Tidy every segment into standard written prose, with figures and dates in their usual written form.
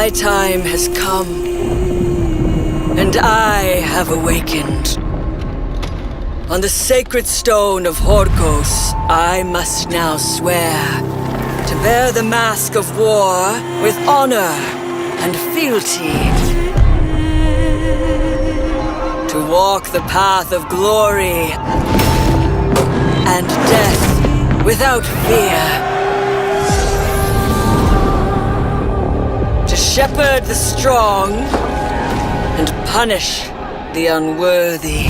My time has come, and I have awakened. On the sacred stone of Horkos, I must now swear to bear the mask of war with honor and fealty. To walk the path of glory and death without fear. To shepherd the strong and punish the unworthy.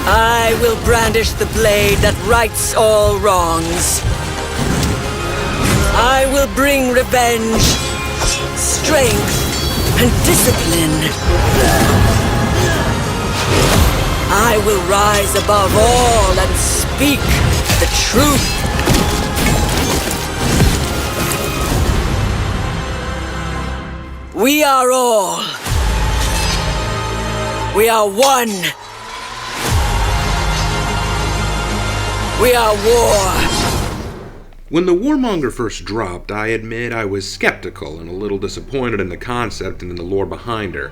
I will brandish the blade that rights all wrongs. I will bring revenge, strength, and discipline. I will rise above all and speak the truth. We are all. We are one. We are war. When the Warmonger first dropped, I admit I was skeptical and a little disappointed in the concept and in the lore behind her.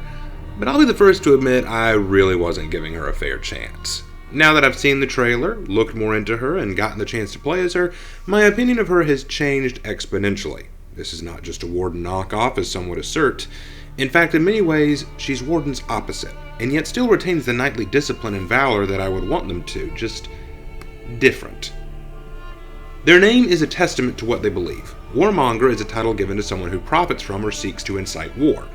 But I'll be the first to admit I really wasn't giving her a fair chance. Now that I've seen the trailer, looked more into her, and gotten the chance to play as her, my opinion of her has changed exponentially. This is not just a Warden knockoff, as some would assert. In fact, in many ways, she's Warden's opposite, and yet still retains the knightly discipline and valor that I would want them to, just different. Their name is a testament to what they believe. Warmonger is a title given to someone who profits from or seeks to incite war.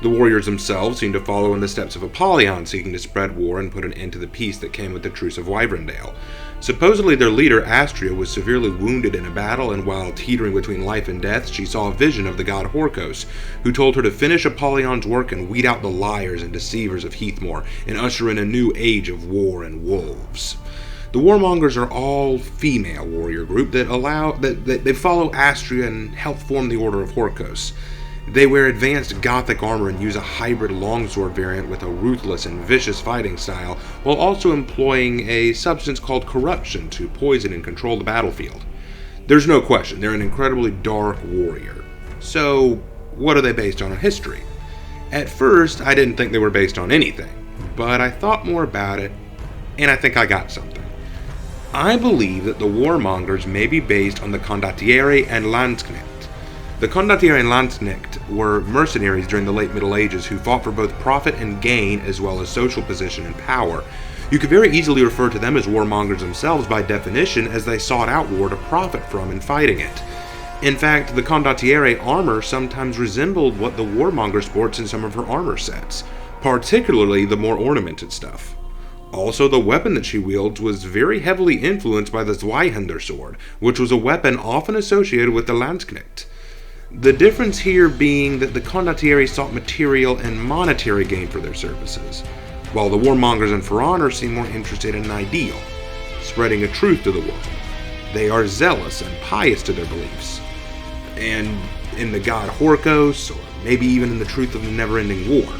The warriors themselves seem to follow in the steps of Apollyon, seeking to spread war and put an end to the peace that came with the Truce of Wyverndale. Supposedly their leader, Astria, was severely wounded in a battle, and while teetering between life and death, she saw a vision of the god Horkos, who told her to finish Apollyon's work and weed out the liars and deceivers of Heathmoor, and usher in a new age of war and wolves. The Warmongers are all female warrior group that they follow Astria and help form the Order of Horkos. They wear advanced gothic armor and use a hybrid longsword variant with a ruthless and vicious fighting style, while also employing a substance called corruption to poison and control the battlefield. There's no question, they're an incredibly dark warrior. So, what are they based on in history? At first, I didn't think they were based on anything, but I thought more about it, and I think I got something. I believe that the Warmongers may be based on the Condottieri and Landsknecht. The Condottieri and Landsknecht were mercenaries during the late Middle Ages who fought for both profit and gain as well as social position and power. You could very easily refer to them as warmongers themselves by definition, as they sought out war to profit from in fighting it. In fact, the Condottieri armor sometimes resembled what the Warmonger sports in some of her armor sets, particularly the more ornamented stuff. Also, the weapon that she wields was very heavily influenced by the Zweihander sword, which was a weapon often associated with the Landsknecht. The difference here being that the Condottieri sought material and monetary gain for their services, while the Warmongers and For Honor seem more interested in an ideal, spreading a truth to the world. They are zealous and pious to their beliefs, and in the god Horkos, or maybe even in the truth of the never-ending war.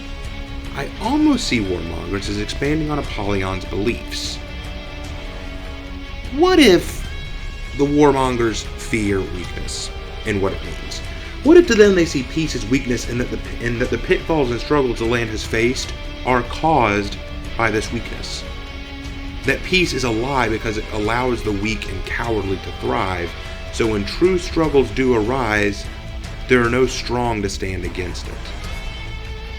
I almost see Warmongers as expanding on Apollyon's beliefs. What if the Warmongers fear weakness and what it means? What if to them they see peace as weakness, and that the pitfalls and struggles the land has faced are caused by this weakness? That peace is a lie because it allows the weak and cowardly to thrive, so when true struggles do arise, there are no strong to stand against it.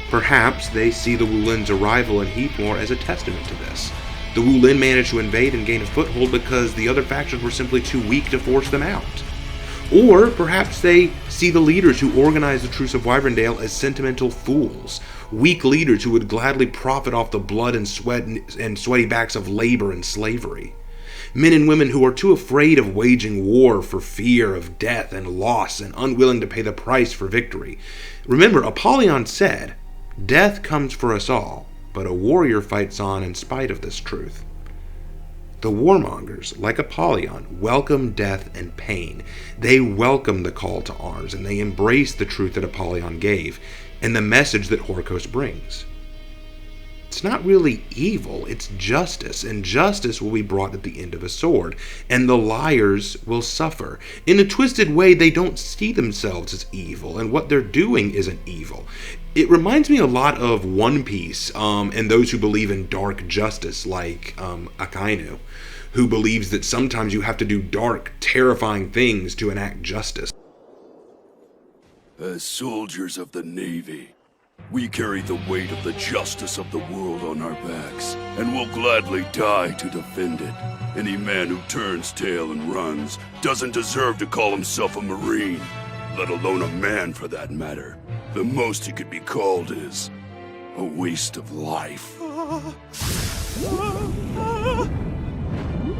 Perhaps they see the Wulins' arrival in Heathmoor as a testament to this. The Wulin managed to invade and gain a foothold because the other factions were simply too weak to force them out. Or perhaps they see the leaders who organized the Truce of Wyverndale as sentimental fools, weak leaders who would gladly profit off the blood and sweat and sweaty backs of labor and slavery. Men and women who are too afraid of waging war for fear of death and loss and unwilling to pay the price for victory. Remember, Apollyon said, "Death comes for us all, but a warrior fights on in spite of this truth." The Warmongers, like Apollyon, welcome death and pain. They welcome the call to arms, and they embrace the truth that Apollyon gave, and the message that Horkos brings. It's not really evil, it's justice, and justice will be brought at the end of a sword, and the liars will suffer. In a twisted way, they don't see themselves as evil, and what they're doing isn't evil. It reminds me a lot of One Piece, and those who believe in dark justice, like Akainu, who believes that sometimes you have to do dark, terrifying things to enact justice. As soldiers of the Navy, we carry the weight of the justice of the world on our backs, and will gladly die to defend it. Any man who turns tail and runs doesn't deserve to call himself a Marine, let alone a man for that matter. The most he could be called is a waste of life.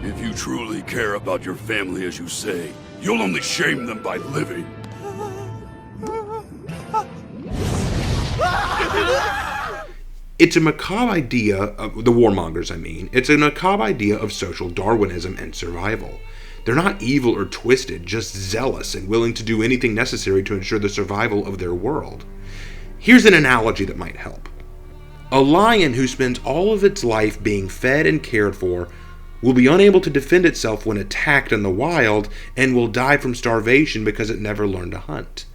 If you truly care about your family as you say, you'll only shame them by living. It's a macabre idea of the warmongers, it's a macabre idea of social Darwinism and survival. They're not evil or twisted, just zealous and willing to do anything necessary to ensure the survival of their world. Here's an analogy that might help. A lion who spends all of its life being fed and cared for will be unable to defend itself when attacked in the wild and will die from starvation because it never learned to hunt.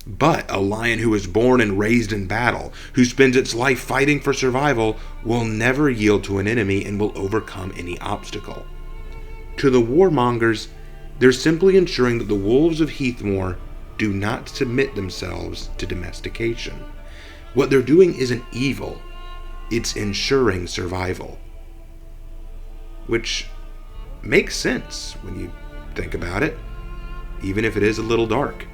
But a lion who is born and raised in battle, who spends its life fighting for survival, will never yield to an enemy and will overcome any obstacle. To the warmongers, they're simply ensuring that the wolves of Heathmore do not submit themselves to domestication. What they're doing isn't evil, it's ensuring survival. Which makes sense when you think about it, even if it is a little dark.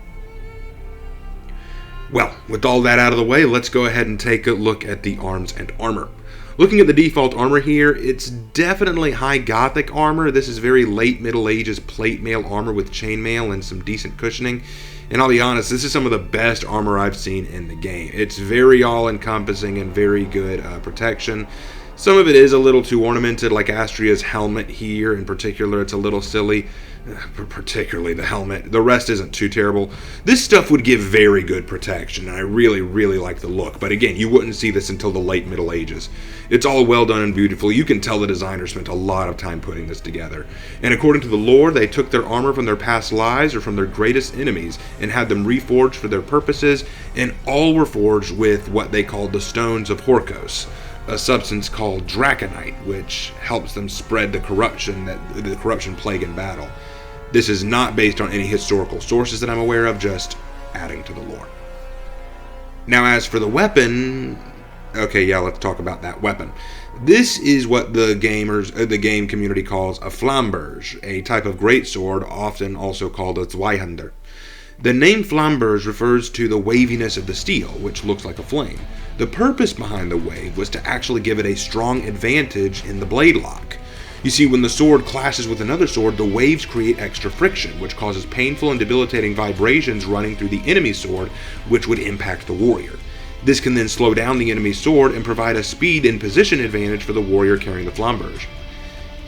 Well, with all that out of the way, let's go ahead and take a look at the arms and armor. Looking at the default armor here, it's definitely high gothic armor. This is very late Middle Ages plate mail armor with chainmail and some decent cushioning. And I'll be honest, this is some of the best armor I've seen in the game. It's very all-encompassing and very good protection. Some of it is a little too ornamented, like Astria's helmet here in particular. It's a little silly, particularly the helmet. The rest isn't too terrible. This stuff would give very good protection, and I really, really like the look. But again, you wouldn't see this until the late Middle Ages. It's all well done and beautiful. You can tell the designer spent a lot of time putting this together. And according to the lore, they took their armor from their past lives or from their greatest enemies and had them reforged for their purposes, and all were forged with what they called the Stones of Horkos, a substance called draconite, which helps them spread the corruption plague in battle. This is not based on any historical sources that I'm aware of, just adding to the lore. Now, as for the weapon, let's talk about that weapon. This is what the game community calls a flamberge, a type of greatsword, often also called a Zweihander. The name flamberge refers to the waviness of the steel, which looks like a flame. The purpose behind the wave was to actually give it a strong advantage in the blade lock. You see, when the sword clashes with another sword, the waves create extra friction, which causes painful and debilitating vibrations running through the enemy's sword, which would impact the warrior. This can then slow down the enemy's sword and provide a speed and position advantage for the warrior carrying the flamberge.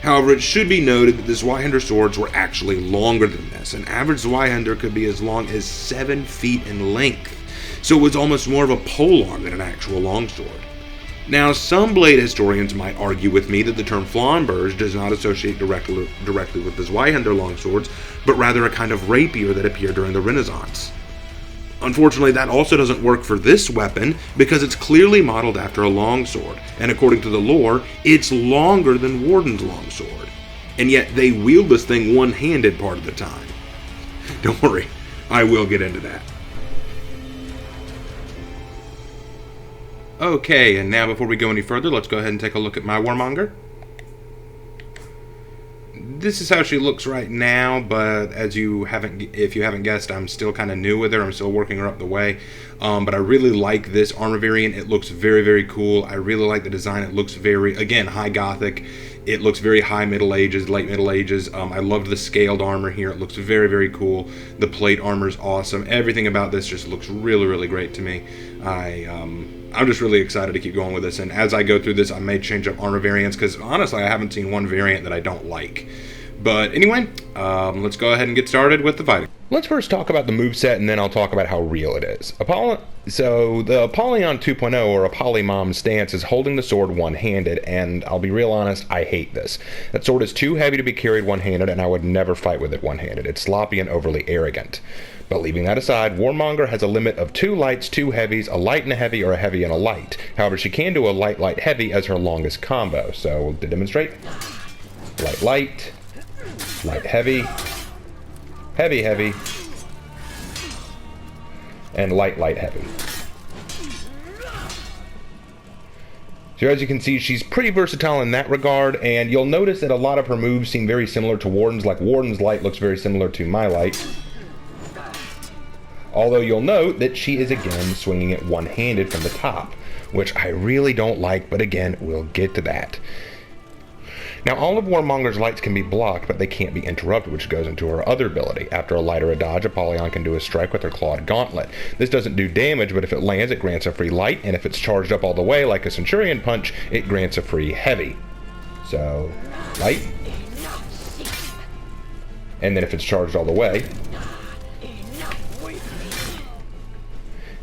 However, it should be noted that the Zweihander swords were actually longer than this. An average Zweihander could be as long as 7 feet in length, so it was almost more of a polearm than an actual longsword. Now, some blade historians might argue with me that the term flamberge does not associate directly with the Zweihander longswords, but rather a kind of rapier that appeared during the Renaissance. Unfortunately, that also doesn't work for this weapon because it's clearly modeled after a longsword, and according to the lore, it's longer than Warden's longsword. And yet they wield this thing one-handed part of the time. Don't worry, I will get into that. Okay, and now before we go any further, let's go ahead and take a look at my Warmonger. This is how she looks right now, but if you haven't guessed, I'm still kind of new with her. I'm still working her up the way. But I really like this armor variant. It looks very, very cool. I really like the design. It looks very, again, high gothic. It looks very high Middle Ages, late Middle Ages. I loved the scaled armor here. It looks very, very cool. The plate armor is awesome. Everything about this just looks really, really great to me. I'm just really excited to keep going with this, and as I go through this, I may change up armor variants, because honestly, I haven't seen one variant that I don't like. But anyway, let's go ahead and get started with the fighting. Let's first talk about the moveset, and then I'll talk about how real it is. So the Apollyon 2.0, or Apollymom stance, is holding the sword one-handed, and I'll be real honest, I hate this. That sword is too heavy to be carried one-handed, and I would never fight with it one-handed. It's sloppy and overly arrogant. But leaving that aside, Warmonger has a limit of 2 lights, 2 heavies, a light and a heavy, or a heavy and a light. However, she can do a light, light, heavy as her longest combo. So, to demonstrate, light, light, light, heavy, heavy, heavy, and light, light, heavy. So as you can see, she's pretty versatile in that regard, and you'll notice that a lot of her moves seem very similar to Warden's, like Warden's light looks very similar to my light. Although you'll note that she is again swinging it one-handed from the top, which I really don't like, but again, we'll get to that. Now, all of Warmonger's lights can be blocked, but they can't be interrupted, which goes into her other ability. After a light or a dodge, Apollyon can do a strike with her clawed gauntlet. This doesn't do damage, but if it lands, it grants a free light, and if it's charged up all the way, like a Centurion punch, it grants a free heavy. So, light. And then if it's charged all the way.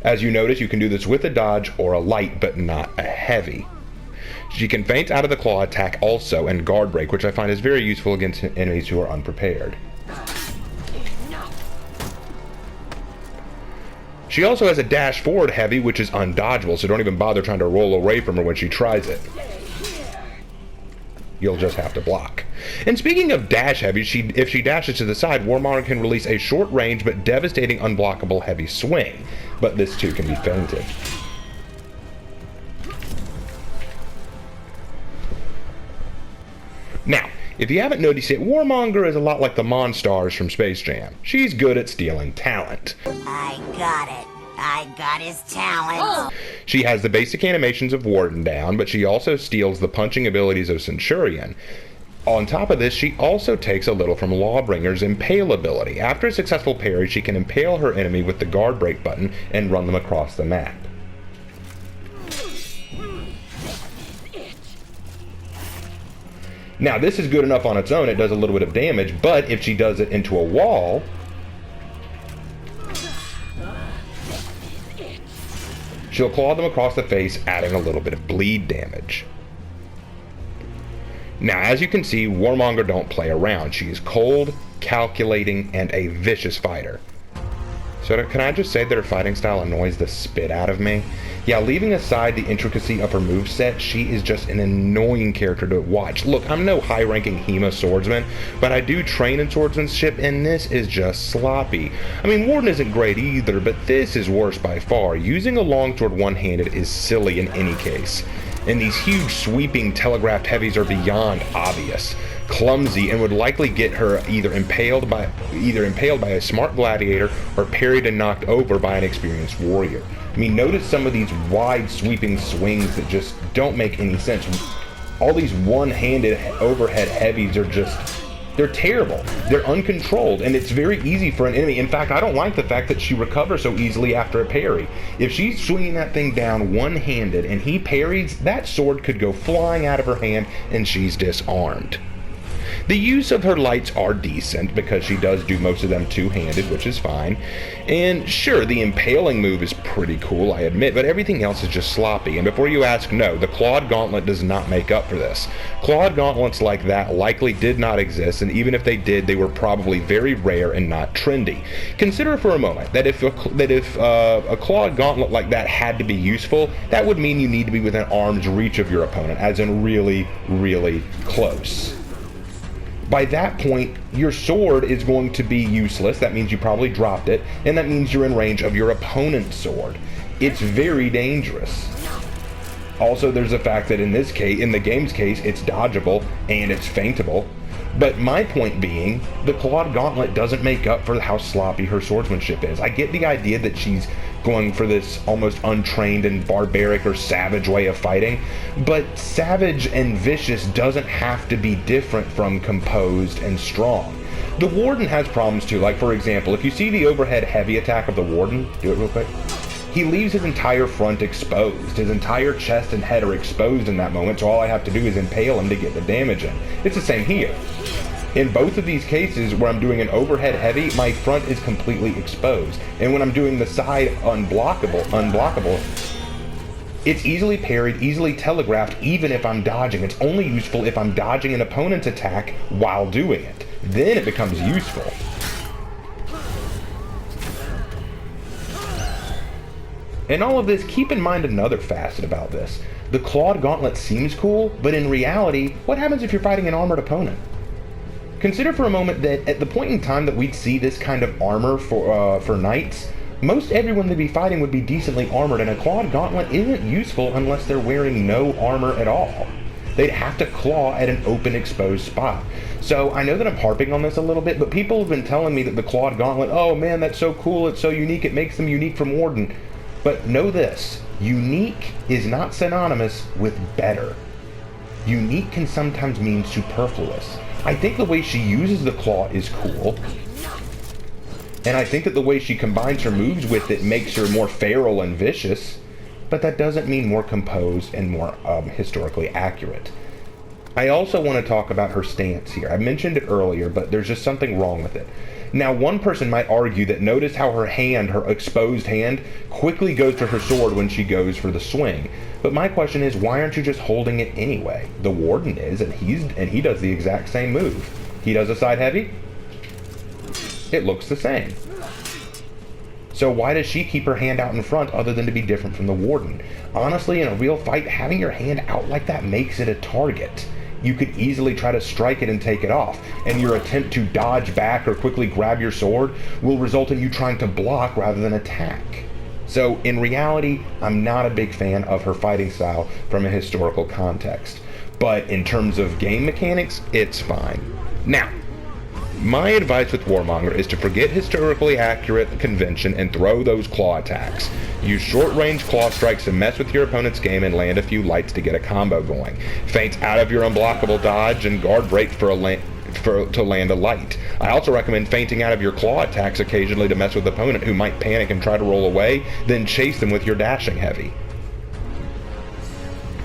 As you notice, you can do this with a dodge or a light, but not a heavy. She can feint out of the claw attack also, and guard break, which I find is very useful against enemies who are unprepared. She also has a dash forward heavy, which is undodgeable, so don't even bother trying to roll away from her when she tries it. You'll just have to block. And speaking of dash heavy, if she dashes to the side, Warmonger can release a short range but devastating unblockable heavy swing. But this too can be feinted. Now, if you haven't noticed yet, Warmonger is a lot like the Monstars from Space Jam. She's good at stealing talent. I got it. I got his talent. Oh. She has the basic animations of Warden down, but she also steals the punching abilities of Centurion. On top of this, she also takes a little from Lawbringer's Impale ability. After a successful parry, she can impale her enemy with the guard break button and run them across the map. Now, this is good enough on its own, it does a little bit of damage, but if she does it into a wall, she'll claw them across the face, adding a little bit of bleed damage. Now, as you can see, Warmonger don't play around. She is cold, calculating, and a vicious fighter. So can I just say that her fighting style annoys the spit out of me? Yeah, leaving aside the intricacy of her moveset, she is just an annoying character to watch. Look, I'm no high-ranking HEMA swordsman, but I do train in swordsmanship, and this is just sloppy. I mean, Warden isn't great either, but this is worse by far. Using a longsword one-handed is silly in any case. And these huge sweeping telegraphed heavies are beyond obvious, clumsy, and would likely get her either impaled by a smart gladiator or parried and knocked over by an experienced warrior. I mean, notice some of these wide sweeping swings that just don't make any sense. All these one-handed overhead heavies are just, they're terrible. They're uncontrolled, and it's very easy for an enemy. In fact, I don't like the fact that she recovers so easily after a parry. If she's swinging that thing down one-handed and he parries, that sword could go flying out of her hand and she's disarmed. The use of her lights are decent because she does do most of them two-handed, which is fine. And sure, the impaling move is pretty cool, I admit, but everything else is just sloppy. And before you ask, no, the clawed gauntlet does not make up for this. Clawed gauntlets like that likely did not exist, and even if they did, they were probably very rare and not trendy. Consider for a moment that if a clawed gauntlet like that had to be useful, that would mean you need to be within arm's reach of your opponent, as in really, really close. By that point, your sword is going to be useless. That means you probably dropped it, and that means you're in range of your opponent's sword. It's very dangerous. Also, there's the fact that in this case, in the game's case, it's dodgeable and it's feintable. But my point being, the clawed gauntlet doesn't make up for how sloppy her swordsmanship is. I get the idea that she's going for this almost untrained and barbaric or savage way of fighting, but savage and vicious doesn't have to be different from composed and strong. The Warden has problems too, like for example, if you see the overhead heavy attack of the Warden, do it real quick. He leaves his entire front exposed. His entire chest and head are exposed in that moment, so all I have to do is impale him to get the damage in. It's the same here. In both of these cases where I'm doing an overhead heavy, my front is completely exposed. And when I'm doing the side unblockable, it's easily parried, easily telegraphed, even if I'm dodging. It's only useful if I'm dodging an opponent's attack while doing it. Then it becomes useful. In all of this, keep in mind another facet about this. The clawed gauntlet seems cool, but in reality, what happens if you're fighting an armored opponent? Consider for a moment that at the point in time that we'd see this kind of armor for knights, most everyone they'd be fighting would be decently armored, and a clawed gauntlet isn't useful unless they're wearing no armor at all. They'd have to claw at an open, exposed spot. So I know that I'm harping on this a little bit, but people have been telling me that the clawed gauntlet, oh man, that's so cool, it's so unique, it makes them unique from Warden. But know this, unique is not synonymous with better. Unique can sometimes mean superfluous. I think the way she uses the claw is cool, and I think that the way she combines her moves with it makes her more feral and vicious, but that doesn't mean more composed and more historically accurate. I also want to talk about her stance here. I mentioned it earlier, but there's just something wrong with it. Now, one person might argue that notice how her hand, her exposed hand, quickly goes to her sword when she goes for the swing. But my question is, why aren't you just holding it anyway? The Warden is, and he does the exact same move. He does a side heavy. It looks the same. So why does she keep her hand out in front other than to be different from the Warden? Honestly, in a real fight, having your hand out like that makes it a target. You could easily try to strike it and take it off, and your attempt to dodge back or quickly grab your sword will result in you trying to block rather than attack. So in reality, I'm not a big fan of her fighting style from a historical context, but in terms of game mechanics, it's fine. Now, my advice with Warmonger is to forget historically accurate convention and throw those claw attacks. Use short-range claw strikes to mess with your opponent's game and land a few lights to get a combo going. Feint out of your unblockable dodge and guard break to land a light. I also recommend feinting out of your claw attacks occasionally to mess with the opponent who might panic and try to roll away, then chase them with your dashing heavy.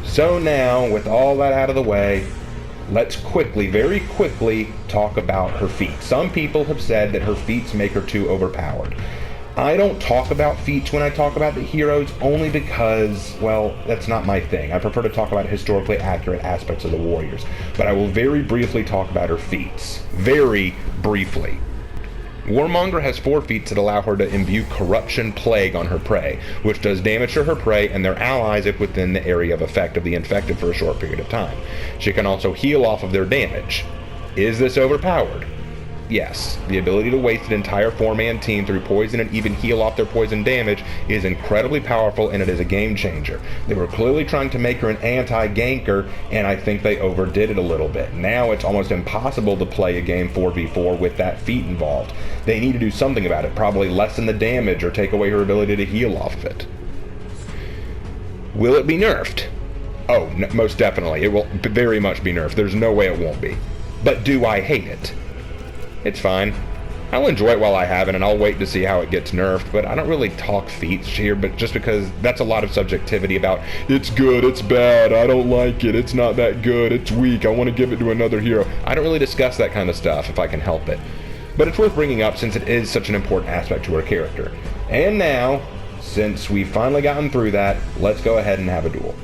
So now, with all that out of the way, let's very quickly talk about her feats. Some people have said that her feats make her too overpowered. I don't talk about feats when I talk about the heroes only because, well, that's not my thing. I prefer to talk about historically accurate aspects of the warriors. But I will very briefly talk about her feats. Very briefly. Warmonger has 4 feats that allow her to imbue Corruption Plague on her prey, which does damage to her prey and their allies if within the area of effect of the infected for a short period of time. She can also heal off of their damage. Is this overpowered? Yes, the ability to waste an entire 4-man team through poison and even heal off their poison damage is incredibly powerful, and it is a game changer. They were clearly trying to make her an anti-ganker, and I think they overdid it a little bit. Now it's almost impossible to play a game 4v4 with that feat involved. They need to do something about it, probably lessen the damage or take away her ability to heal off of it. Will it be nerfed? Oh, no, most definitely. It will very much be nerfed. There's no way it won't be. But do I hate it? It's fine. I'll enjoy it while I have it, and I'll wait to see how it gets nerfed, but I don't really talk feats here, but just because that's a lot of subjectivity about, it's good, it's bad, I don't like it, it's not that good, it's weak, I want to give it to another hero. I don't really discuss that kind of stuff if I can help it. But it's worth bringing up since it is such an important aspect to her character. And now, since we've finally gotten through that, let's go ahead and have a duel.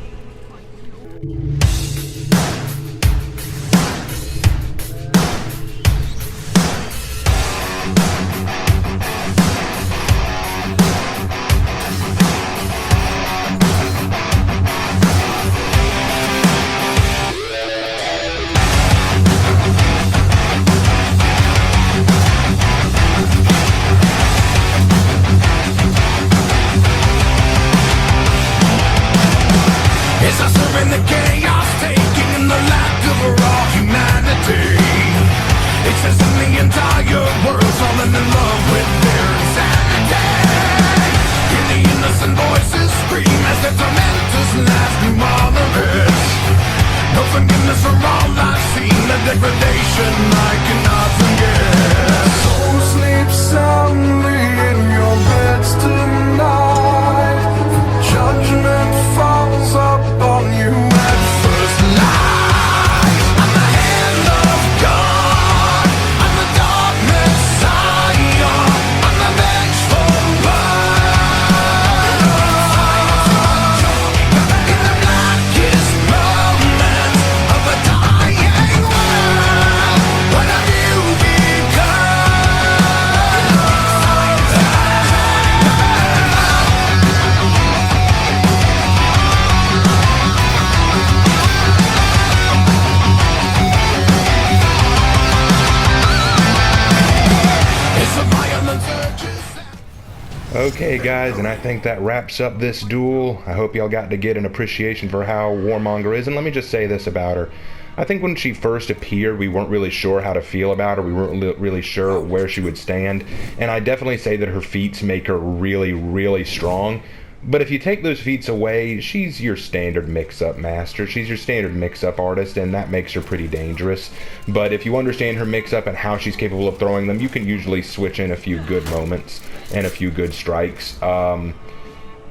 Okay, guys, and I think that wraps up this duel. I hope y'all got to get an appreciation for how Warmonger is, and let me just say this about her. I think when she first appeared, we weren't really sure how to feel about her. We weren't really sure where she would stand, and I definitely say that her feats make her really, really strong. But if you take those feats away, she's your standard mix-up master. She's your standard mix-up artist, and that makes her pretty dangerous. But if you understand her mix-up and how she's capable of throwing them, you can usually switch in a few good moments and a few good strikes.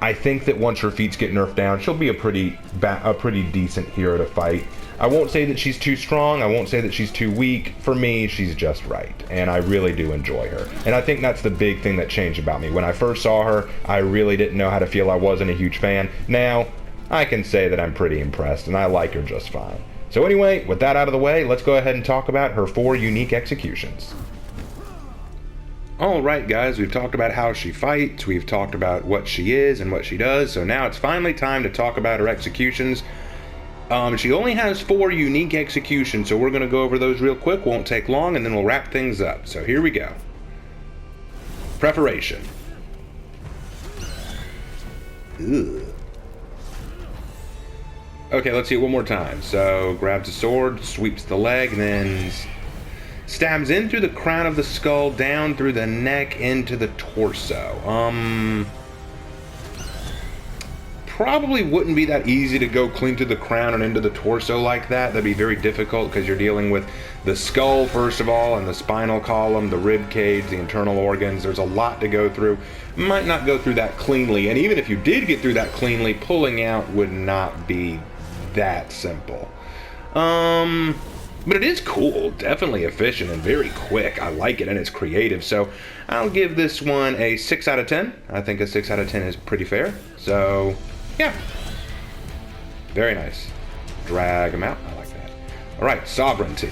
I think that once her feats get nerfed down, she'll be a pretty decent hero to fight. I won't say that she's too strong. I won't say that she's too weak. For me, she's just right, and I really do enjoy her. And I think that's the big thing that changed about me. When I first saw her, I really didn't know how to feel. I wasn't a huge fan. Now, I can say that I'm pretty impressed, and I like her just fine. So anyway, with that out of the way, let's go ahead and talk about her 4 unique executions. Alright guys, we've talked about how she fights, we've talked about what she is and what she does, so now it's finally time to talk about her executions. She only has 4 unique executions, so we're going to go over those real quick, won't take long, and then we'll wrap things up. So here we go. Preparation. Ugh. Okay, let's see it one more time. So, grabs a sword, sweeps the leg, then stabs in through the crown of the skull, down through the neck, into the torso. Probably wouldn't be that easy to go clean through the crown and into the torso like that. That'd be very difficult because you're dealing with the skull first of all, and the spinal column, the rib cage, the internal organs. There's a lot to go through. Might not go through that cleanly, and even if you did get through that cleanly, pulling out would not be that simple. But it is cool, definitely efficient and very quick. I like it, and it's creative, so I'll give this one a 6 out of 10. I think a 6 out of 10 is pretty fair. So yeah, very nice. Drag them out. I like that. All right, sovereignty.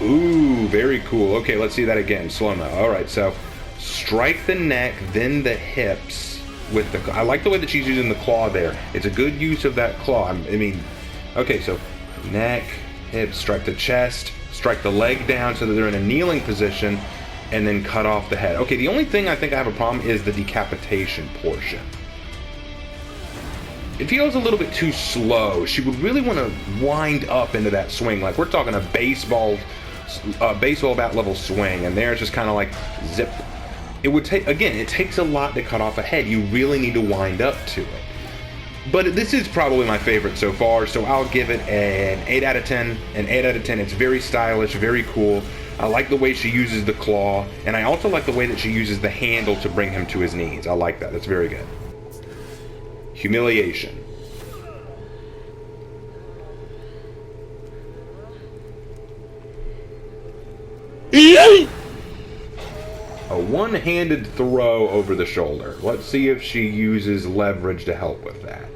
Ooh, very cool. Okay, let's see that again. Slow-mo. All right, so strike the neck, then the hips with the... I like the way that she's using the claw there. It's a good use of that claw. I mean, okay, so neck, hips, strike the chest, strike the leg down so that they're in a kneeling position, and then cut off the head. Okay, the only thing I think I have a problem is the decapitation portion. It feels a little bit too slow. She would really want to wind up into that swing. Like, we're talking a baseball bat level swing, and there it's just kind of like zip. It would take, again, it takes a lot to cut off a head. You really need to wind up to it. But this is probably my favorite so far, so I'll give it an 8 out of 10. An 8 out of 10. It's very stylish, very cool. I like the way she uses the claw, and I also like the way that she uses the handle to bring him to his knees. I like that. That's very good. Humiliation. A one-handed throw over the shoulder. Let's see if she uses leverage to help with that.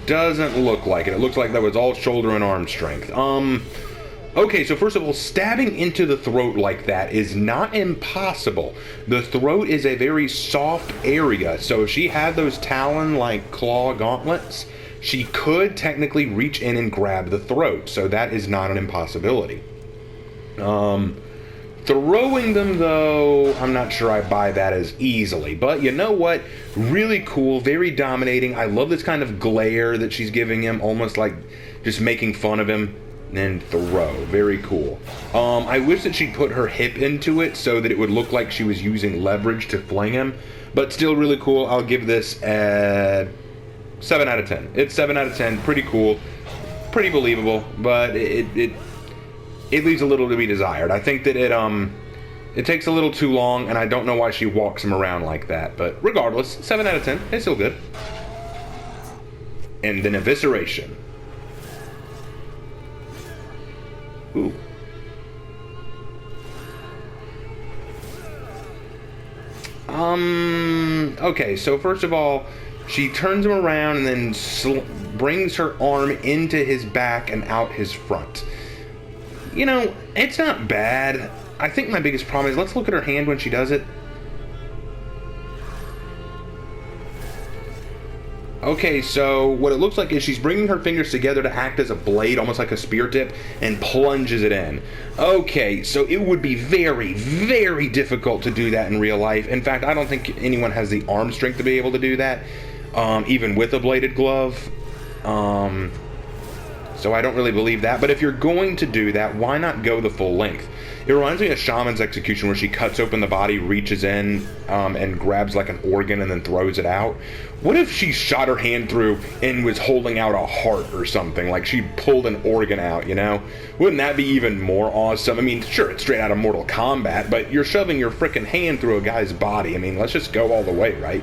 Doesn't look like it. It looks like that was all shoulder and arm strength. Okay, so first of all, stabbing into the throat like that is not impossible. The throat is a very soft area, so if she had those talon-like claw gauntlets, she could technically reach in and grab the throat, so that is not an impossibility. Throwing them, though, I'm not sure I buy that as easily. But you know what? Really cool, very dominating. I love this kind of glare that she's giving him, almost like just making fun of him. And throw. Very cool. I wish that she'd put her hip into it so that it would look like she was using leverage to fling him. But still really cool. I'll give this a 7 out of 10. It's 7 out of 10. Pretty cool. Pretty believable. But it leaves a little to be desired. I think that it takes a little too long, and I don't know why she walks him around like that. But regardless, 7 out of 10. It's still good. And then evisceration. Ooh. Okay, so first of all, she turns him around and then brings her arm into his back and out his front. You know, it's not bad. I think my biggest problem is, let's look at her hand when she does it. Okay, so what it looks like is she's bringing her fingers together to act as a blade, almost like a spear tip, and plunges it in. Okay, so it would be very, very difficult to do that in real life. In fact, I don't think anyone has the arm strength to be able to do that, even with a bladed glove. So I don't really believe that. But if you're going to do that, why not go the full length? It reminds me of Shaman's execution, where she cuts open the body, reaches in, and grabs like an organ and then throws it out. What if she shot her hand through and was holding out a heart or something? Like she pulled an organ out, you know? Wouldn't that be even more awesome? I mean, sure, it's straight out of Mortal Kombat, but you're shoving your frickin' hand through a guy's body. I mean, let's just go all the way, right?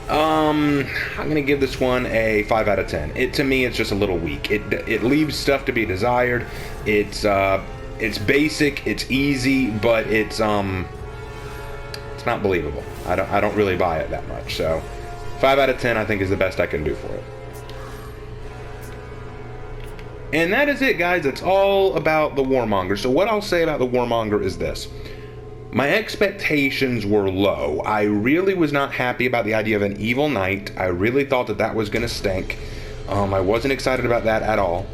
I'm gonna give this one a 5 out of 10. To me, it's just a little weak. It leaves stuff to be desired. It's basic, it's easy, but it's not believable. I don't really buy it that much. So 5 out of 10 I think is the best I can do for it. And that is it, guys. It's all about the Warmonger. So what I'll say about the Warmonger is this. My expectations were low. I really was not happy about the idea of an evil knight. I really thought that was going to stink. I wasn't excited about that at all.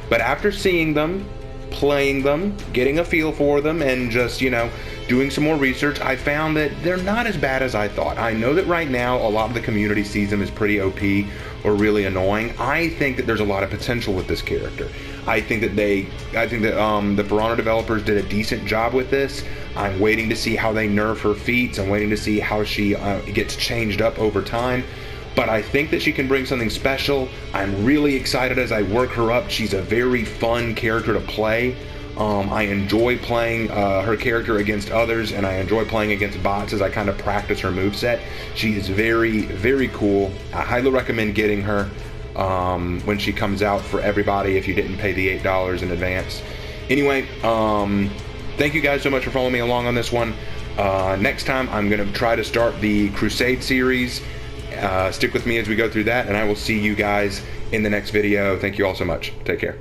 But after seeing them, playing them, getting a feel for them, and just, you know, doing some more research, I found that they're not as bad as I thought. I know that right now a lot of the community sees them as pretty OP or really annoying. I think that there's a lot of potential with this character. I think that the For Honor developers did a decent job with this. I'm waiting to see how they nerf her feats. I'm waiting to see how she gets changed up over time. But I think that she can bring something special. I'm really excited as I work her up. She's a very fun character to play. I enjoy playing her character against others, and I enjoy playing against bots as I kind of practice her moveset. She is very, very cool. I highly recommend getting her when she comes out for everybody if you didn't pay the $8 in advance. Anyway, thank you guys so much for following me along on this one. Next time I'm going to try to start the Crusade series. Stick with me as we go through that, and I will see you guys in the next video. Thank you all so much. Take care.